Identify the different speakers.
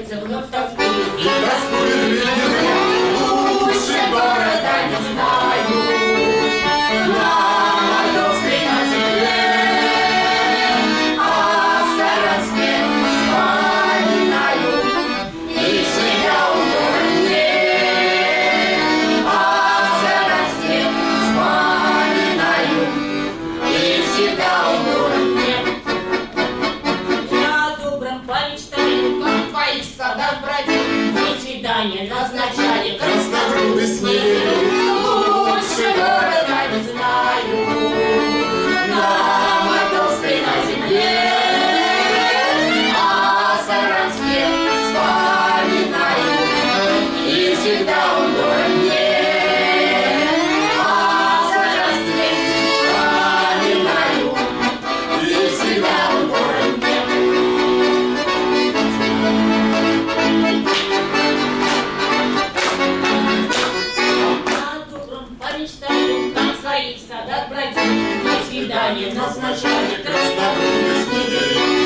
Speaker 1: сердце вновь тоскует.
Speaker 2: И тоскует ведь не зря. Лучше города не знаю. На Мордовской на земле, а в Саранске вспоминаю и себя удобнее. А в Саранске вспоминаю и себя удобнее.
Speaker 1: Я о добром помечтаю, как в твоих садах бродил. Мне свидание назначали,
Speaker 2: Красногрудый с ней.
Speaker 1: лучше города не знаю.
Speaker 2: На Мордовской на земле, а в Саранске вспоминаю и всегда он дорог мне. А в Саранске вспоминаю и всегда он дорог мне.
Speaker 1: О добром помечтаю, как в своих садах бродил. Мне свидание назначали,
Speaker 2: Красногрудый с ней.